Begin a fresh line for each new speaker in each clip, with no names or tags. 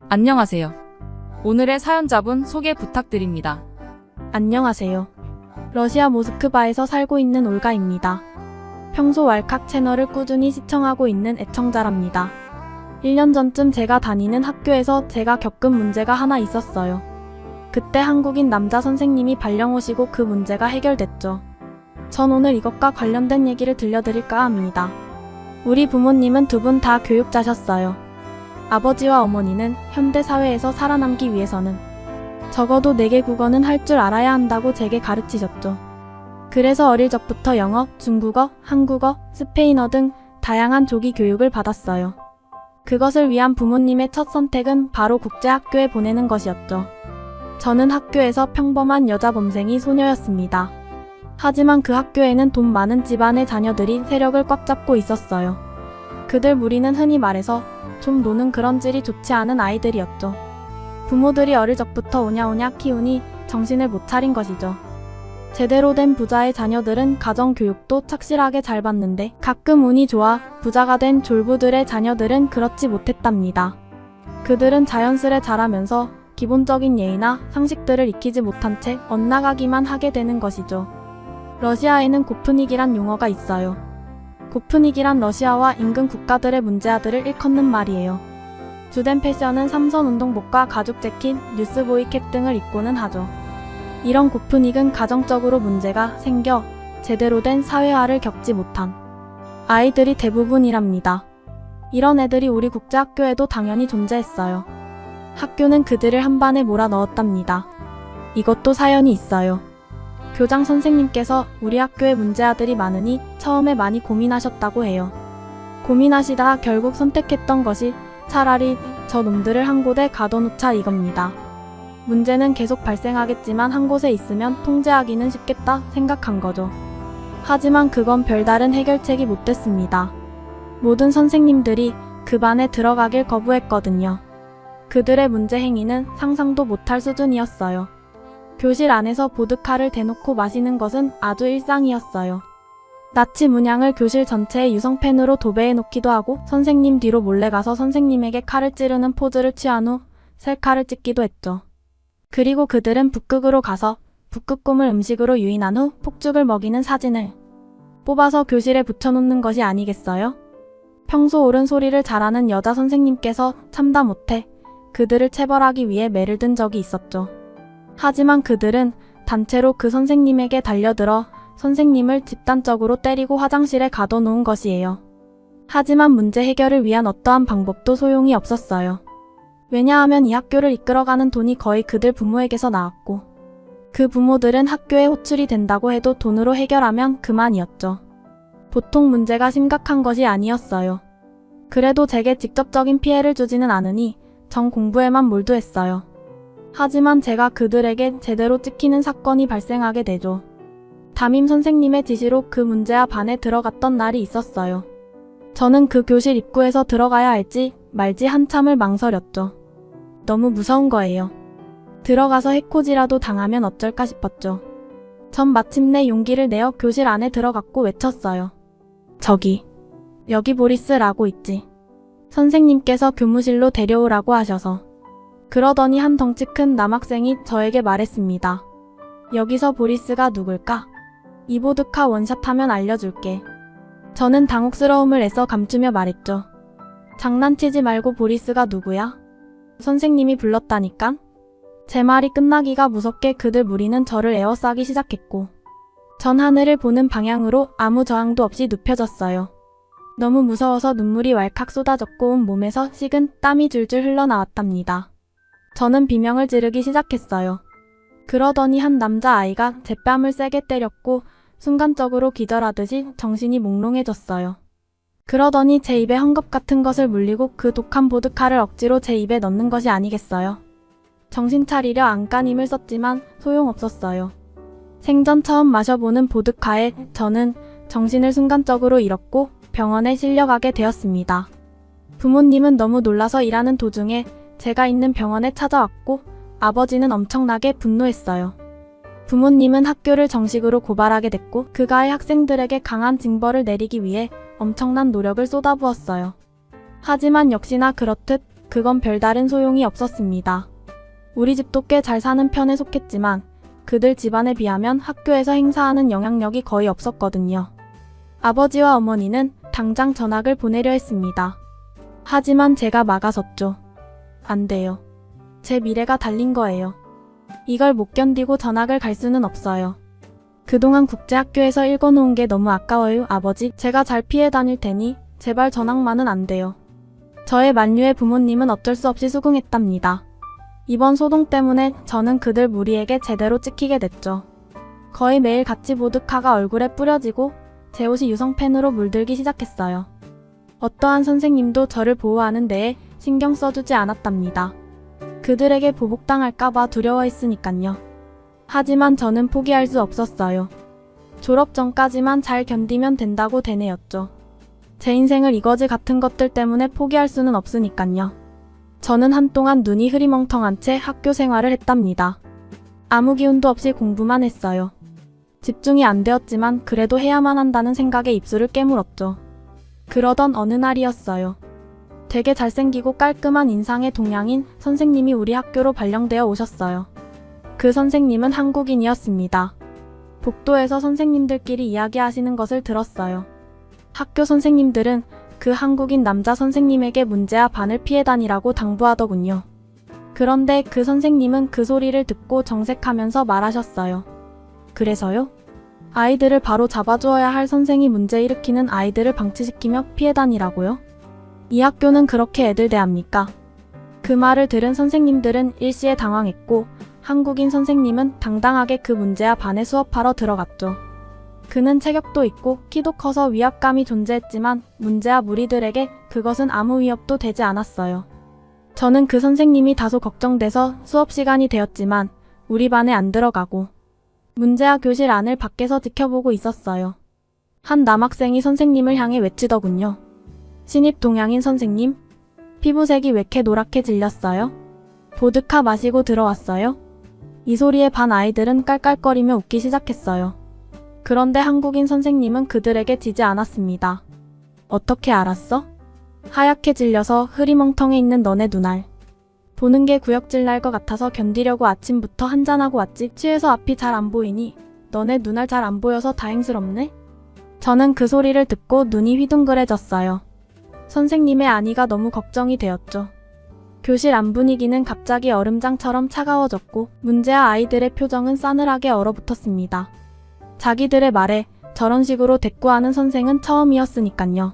안녕하세요. 오늘의 사연자분 소개 부탁드립니다.
안녕하세요. 러시아 모스크바에서 살고 있는 올가입니다. 평소 왈칵 채널을 꾸준히 시청하고 있는 애청자랍니다. 1년 전쯤 제가 다니는 학교에서 제가 겪은 문제가 하나 있었어요. 그때 한국인 남자 선생님이 발령 오시고 그 문제가 해결됐죠. 전 오늘 이것과 관련된 얘기를 들려드릴까 합니다. 우리 부모님은 두 분 다 교육자셨어요. 아버지와 어머니는 현대 사회에서 살아남기 위해서는 적어도 4개 국어는 할 줄 알아야 한다고 제게 가르치셨죠. 그래서 어릴 적부터 영어, 중국어, 한국어, 스페인어 등 다양한 조기 교육을 받았어요. 그것을 위한 부모님의 첫 선택은 바로 국제학교에 보내는 것이었죠. 저는 학교에서 평범한 여자 범생이 소녀였습니다. 하지만 그 학교에는 돈 많은 집안의 자녀들이 세력을 꽉 잡고 있었어요. 그들 무리는 흔히 말해서 좀 노는 그런 질이 좋지 않은 아이들이었죠. 부모들이 어릴 적부터 오냐오냐 키우니 정신을 못 차린 것이죠. 제대로 된 부자의 자녀들은 가정교육도 착실하게 잘 받는데 가끔 운이 좋아 부자가 된 졸부들의 자녀들은 그렇지 못했답니다. 그들은 자연스레 자라면서 기본적인 예의나 상식들을 익히지 못한 채 엇나가기만 하게 되는 것이죠. 러시아에는 고프닉이란 용어가 있어요. 고프닉이란 러시아와 인근 국가들의 문제아들을 일컫는 말이에요. 주된 패션은 삼선 운동복과 가죽 재킷, 뉴스보이 캡 등을 입고는 하죠. 이런 고프닉은 가정적으로 문제가 생겨 제대로 된 사회화를 겪지 못한 아이들이 대부분이랍니다. 이런 애들이 우리 국제학교에도 당연히 존재했어요. 학교는 그들을 한 반에 몰아넣었답니다. 이것도 사연이 있어요. 교장 선생님께서 우리 학교에 문제아들이 많으니 처음에 많이 고민하셨다고 해요. 고민하시다 결국 선택했던 것이 차라리 저 놈들을 한 곳에 가둬놓자 이겁니다. 문제는 계속 발생하겠지만 한 곳에 있으면 통제하기는 쉽겠다 생각한 거죠. 하지만 그건 별다른 해결책이 못 됐습니다. 모든 선생님들이 그 반에 들어가길 거부했거든요. 그들의 문제 행위는 상상도 못할 수준이었어요. 교실 안에서 보드카를 대놓고 마시는 것은 아주 일상이었어요. 나치 문양을 교실 전체에 유성펜으로 도배해 놓기도 하고 선생님 뒤로 몰래 가서 선생님에게 칼을 찌르는 포즈를 취한 후 셀카를 찍기도 했죠. 그리고 그들은 북극으로 가서 북극곰을 음식으로 유인한 후 폭죽을 먹이는 사진을 뽑아서 교실에 붙여놓는 것이 아니겠어요? 평소 옳은 소리를 잘하는 여자 선생님께서 참다 못해 그들을 체벌하기 위해 매를 든 적이 있었죠. 하지만 그들은 단체로 그 선생님에게 달려들어 선생님을 집단적으로 때리고 화장실에 가둬놓은 것이에요. 하지만 문제 해결을 위한 어떠한 방법도 소용이 없었어요. 왜냐하면 이 학교를 이끌어가는 돈이 거의 그들 부모에게서 나왔고 그 부모들은 학교에 호출이 된다고 해도 돈으로 해결하면 그만이었죠. 보통 문제가 심각한 것이 아니었어요. 그래도 제게 직접적인 피해를 주지는 않으니 전 공부에만 몰두했어요. 하지만 제가 그들에게 제대로 찍히는 사건이 발생하게 되죠. 담임 선생님의 지시로 그 문제아 반에 들어갔던 날이 있었어요. 저는 그 교실 입구에서 들어가야 할지 말지 한참을 망설였죠. 너무 무서운 거예요. 들어가서 해코지라도 당하면 어쩔까 싶었죠. 전 마침내 용기를 내어 교실 안에 들어갔고 외쳤어요. 저기, 여기 보리스라고 있지. 선생님께서 교무실로 데려오라고 하셔서. 그러더니 한 덩치 큰 남학생이 저에게 말했습니다. 여기서 보리스가 누굴까? 이 보드카 원샷하면 알려줄게. 저는 당혹스러움을 애써 감추며 말했죠. 장난치지 말고 보리스가 누구야? 선생님이 불렀다니깐? 제 말이 끝나기가 무섭게 그들 무리는 저를 에워싸기 시작했고 전 하늘을 보는 방향으로 아무 저항도 없이 눕혀졌어요. 너무 무서워서 눈물이 왈칵 쏟아졌고 온 몸에서 식은 땀이 줄줄 흘러나왔답니다. 저는 비명을 지르기 시작했어요. 그러더니 한 남자아이가 제 뺨을 세게 때렸고 순간적으로 기절하듯이 정신이 몽롱해졌어요. 그러더니 제 입에 헝겊 같은 것을 물리고 그 독한 보드카를 억지로 제 입에 넣는 것이 아니겠어요? 정신 차리려 안간힘을 썼지만 소용없었어요. 생전 처음 마셔보는 보드카에 저는 정신을 순간적으로 잃었고 병원에 실려가게 되었습니다. 부모님은 너무 놀라서 일하는 도중에 제가 있는 병원에 찾아왔고 아버지는 엄청나게 분노했어요. 부모님은 학교를 정식으로 고발하게 됐고 그가의 학생들에게 강한 징벌을 내리기 위해 엄청난 노력을 쏟아부었어요. 하지만 역시나 그렇듯 그건 별다른 소용이 없었습니다. 우리 집도 꽤 잘 사는 편에 속했지만 그들 집안에 비하면 학교에서 행사하는 영향력이 거의 없었거든요. 아버지와 어머니는 당장 전학을 보내려 했습니다. 하지만 제가 막아섰죠. 안 돼요. 제 미래가 달린 거예요. 이걸 못 견디고 전학을 갈 수는 없어요. 그동안 국제학교에서 읽어놓은 게 너무 아까워요, 아버지. 제가 잘 피해 다닐 테니 제발 전학만은 안 돼요. 저의 만류의 부모님은 어쩔 수 없이 수긍했답니다. 이번 소동 때문에 저는 그들 무리에게 제대로 찍히게 됐죠. 거의 매일 같이 보드카가 얼굴에 뿌려지고 제 옷이 유성펜으로 물들기 시작했어요. 어떠한 선생님도 저를 보호하는 데에 신경 써주지 않았답니다. 그들에게 보복당할까봐 두려워했으니깐요. 하지만 저는 포기할 수 없었어요. 졸업 전까지만 잘 견디면 된다고 되뇌었죠. 제 인생을 이거지 같은 것들 때문에 포기할 수는 없으니깐요. 저는 한동안 눈이 흐리멍텅한 채 학교 생활을 했답니다. 아무 기운도 없이 공부만 했어요. 집중이 안 되었지만 그래도 해야만 한다는 생각에 입술을 깨물었죠. 그러던 어느 날이었어요. 되게 잘생기고 깔끔한 인상의 동양인 선생님이 우리 학교로 발령되어 오셨어요. 그 선생님은 한국인이었습니다. 복도에서 선생님들끼리 이야기하시는 것을 들었어요. 학교 선생님들은 그 한국인 남자 선생님에게 문제아 반을 피해 다니라고 당부하더군요. 그런데 그 선생님은 그 소리를 듣고 정색하면서 말하셨어요. 그래서요? 아이들을 바로 잡아주어야 할 선생이 문제 일으키는 아이들을 방치시키며 피해 다니라고요? 이 학교는 그렇게 애들 대합니까? 그 말을 들은 선생님들은 일시에 당황했고 한국인 선생님은 당당하게 그 문제아 반에 수업하러 들어갔죠. 그는 체격도 있고 키도 커서 위압감이 존재했지만 문제아 무리들에게 그것은 아무 위협도 되지 않았어요. 저는 그 선생님이 다소 걱정돼서 수업 시간이 되었지만 우리 반에 안 들어가고 문제아 교실 안을 밖에서 지켜보고 있었어요. 한 남학생이 선생님을 향해 외치더군요. 신입 동양인 선생님, 피부색이 왜 이렇게 노랗게 질렸어요? 보드카 마시고 들어왔어요? 이 소리에 반 아이들은 깔깔거리며 웃기 시작했어요. 그런데 한국인 선생님은 그들에게 지지 않았습니다. 어떻게 알았어? 하얗게 질려서 흐리멍텅해 있는 너네 눈알. 보는 게 구역질 날 것 같아서 견디려고 아침부터 한잔하고 왔지. 취해서 앞이 잘 안 보이니 너네 눈알 잘 안 보여서 다행스럽네? 저는 그 소리를 듣고 눈이 휘둥그레졌어요. 선생님의 안위가 너무 걱정이 되었죠. 교실 안 분위기는 갑자기 얼음장처럼 차가워졌고 문제아 아이들의 표정은 싸늘하게 얼어붙었습니다. 자기들의 말에 저런 식으로 대꾸하는 선생은 처음이었으니깐요.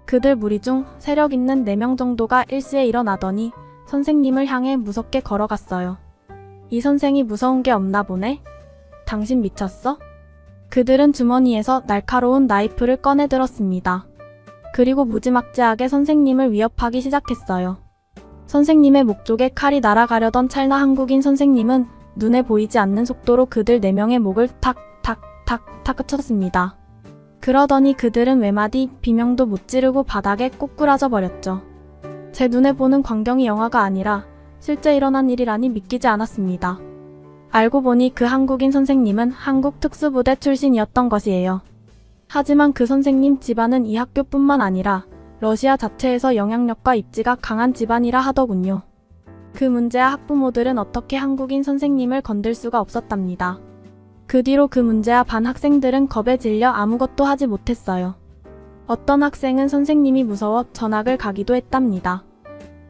그들 무리 중 세력 있는 4명 정도가 일시에 일어나더니 선생님을 향해 무섭게 걸어갔어요. 이 선생이 무서운 게 없나 보네? 당신 미쳤어? 그들은 주머니에서 날카로운 나이프를 꺼내 들었습니다. 그리고 무지막지하게 선생님을 위협하기 시작했어요. 선생님의 목 쪽에 칼이 날아가려던 찰나 한국인 선생님은 눈에 보이지 않는 속도로 그들 4명의 목을 탁 쳤습니다. 그러더니 그들은 외마디 비명도 못 지르고 바닥에 꼬꾸라져 버렸죠. 제 눈에 보는 광경이 영화가 아니라 실제 일어난 일이라니 믿기지 않았습니다. 알고 보니 그 한국인 선생님은 한국 특수부대 출신이었던 것이에요. 하지만 그 선생님 집안은 이 학교뿐만 아니라 러시아 자체에서 영향력과 입지가 강한 집안이라 하더군요. 그 문제아 학부모들은 어떻게 한국인 선생님을 건들 수가 없었답니다. 그 뒤로 그 문제아 반 학생들은 겁에 질려 아무것도 하지 못했어요. 어떤 학생은 선생님이 무서워 전학을 가기도 했답니다.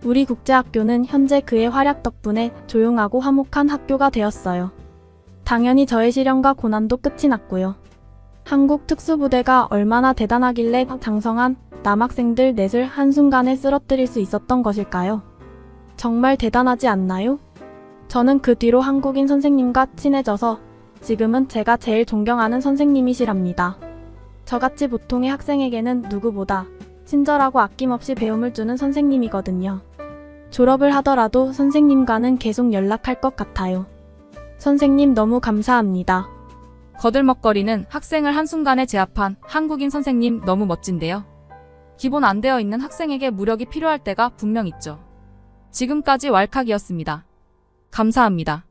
우리 국제학교는 현재 그의 활약 덕분에 조용하고 화목한 학교가 되었어요. 당연히 저의 시련과 고난도 끝이 났고요. 한국 특수부대가 얼마나 대단하길래 장성한 남학생들 넷을 한순간에 쓰러뜨릴 수 있었던 것일까요? 정말 대단하지 않나요? 저는 그 뒤로 한국인 선생님과 친해져서 지금은 제가 제일 존경하는 선생님이시랍니다. 저같이 보통의 학생에게는 누구보다 친절하고 아낌없이 배움을 주는 선생님이거든요. 졸업을 하더라도 선생님과는 계속 연락할 것 같아요. 선생님 너무 감사합니다.
거들먹거리는 학생을 한순간에 제압한 한국인 선생님 너무 멋진데요. 기본 안 되어 있는 학생에게 무력이 필요할 때가 분명 있죠. 지금까지 왈칵이었습니다. 감사합니다.